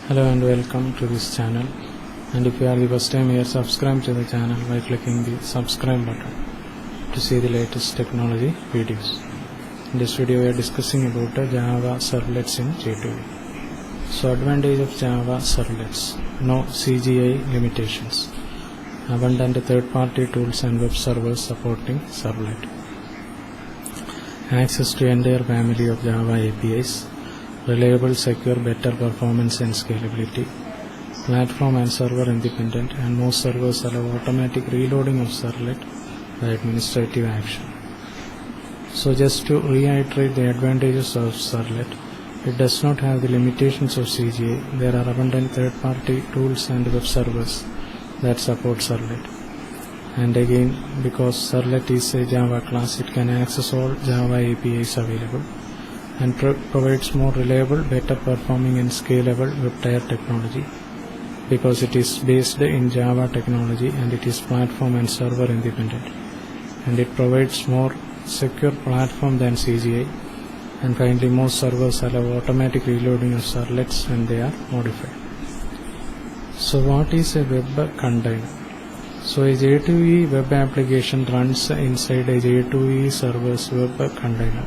Hello and welcome to this channel, and if you are the first time here, subscribe to the channel by clicking the subscribe button to see the latest technology videos. In this video we are discussing about Java servlets in J2E. So advantage of Java servlets: no CGI limitations, abundant third-party tools and web servers supporting servlet, access to entire family of Java APIs, reliable, secure, better performance and scalability, platform and server independent, and most servers allow automatic reloading of servlet by administrative action. So just to reiterate the advantages of servlet: it does not have the limitations of CGI. There are abundant third-party tools and web servers that support servlet. And again, because servlet is a Java class, it can access all Java APIs available and provides more reliable, better performing and scalable web-tier technology, because it is based in Java technology and it is platform and server independent, and it provides more secure platform than CGI. And finally, most servers allow automatic reloading of servlets when they are modified. So what is a web container? So a J2E web application runs inside a J2E server's web container,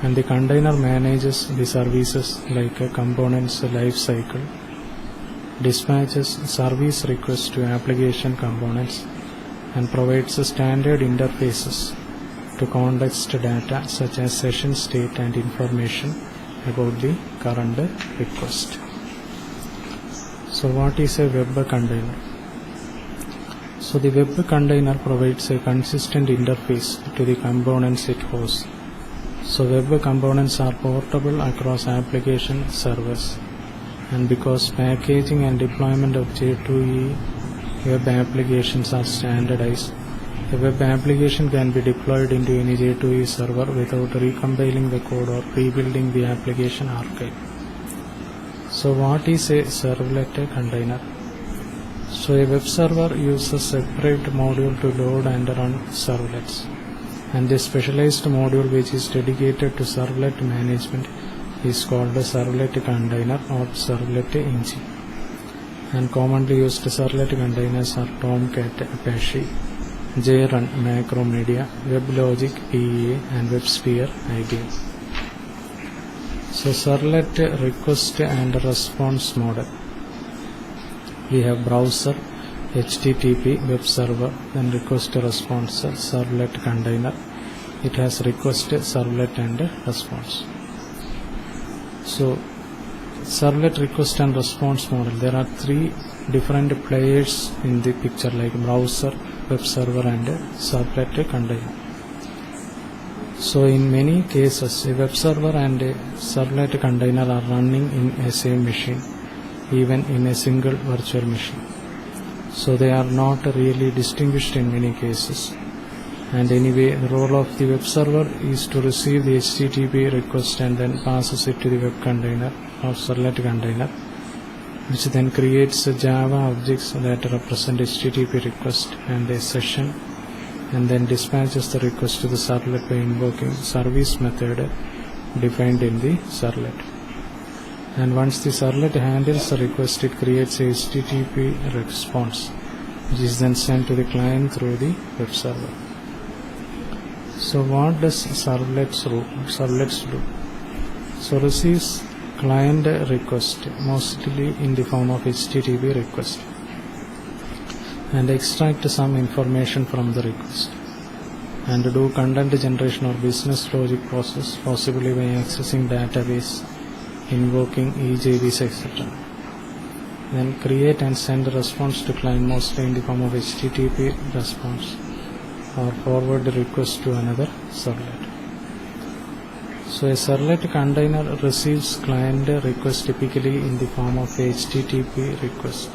and the container manages the services like components life cycle, dispatches service requests to application components, and provides standard interfaces to context data such as session state and information about the current request. So what is a web container? So the web container provides a consistent interface to the components it hosts. So web components are portable across application servers, and because packaging and deployment of J2E web applications are standardized, a web application can be deployed into any J2E server without recompiling the code or rebuilding the application archive. So what is a servlet container? So a web server uses a separate module to load and run servlets, and this specialized module which is dedicated to servlet management is called a servlet container or servlet engine. And commonly used servlet containers are Tomcat, Apache, JRUN, Macromedia, WebLogic, PEA, and WebSphere, IBM. So servlet request and response model: we have browser, HTTP, web server, then request response, servlet container. It has request, servlet and response. So servlet request and response model, there are three different players in the picture, like browser, web server and servlet container. So in many cases, a web server and a servlet container are running in a same machine, even in a single virtual machine. So they are not really distinguished in many cases. And anyway, the role of the web server is to receive the HTTP request and then passes it to the web container or servlet container, which then creates Java objects that represent HTTP request and a session, and then dispatches the request to the servlet by invoking service method defined in the servlet. And once the servlet handles the request, it creates a HTTP response, which is then sent to the client through the web server. So what does servlets do? So receives client request, mostly in the form of HTTP request, and extract some information from the request, and do content generation or business logic process, possibly by accessing database, invoking EJBs, etc. Then create and send a response to client, mostly in the form of HTTP response, or forward the request to another servlet. So a servlet container receives client request typically in the form of a HTTP request,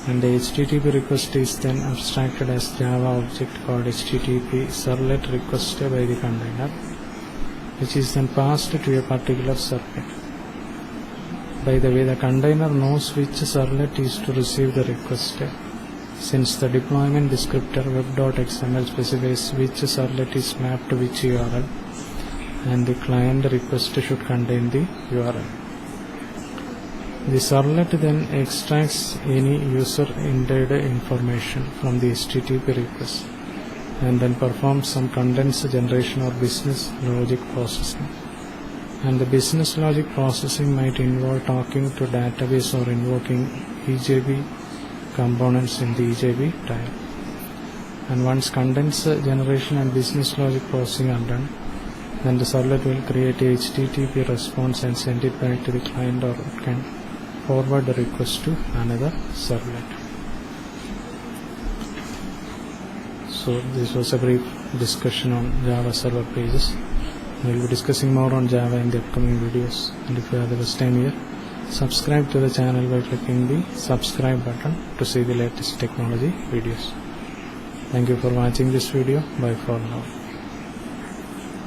and the HTTP request is then abstracted as Java object called HTTP servlet request by the container, which is then passed to a particular servlet. By the way, the container knows which servlet is to receive the request, since the deployment descriptor web.xml specifies which servlet is mapped to which URL, and the client request should contain the URL. The servlet then extracts any user-entered information from the HTTP request and then performs some contents generation or business logic processing. And the business logic processing might involve talking to database or invoking EJB components in the EJB tile. And once contents generation and business logic processing are done, then the servlet will create a HTTP response and send it back to the client, or it can forward the request to another servlet. So this was a brief discussion on Java server pages. We will be discussing more on Java in the upcoming videos. And if you are the first time here, subscribe to the channel by clicking the subscribe button to see the latest technology videos. Thank you for watching this video. Bye for now.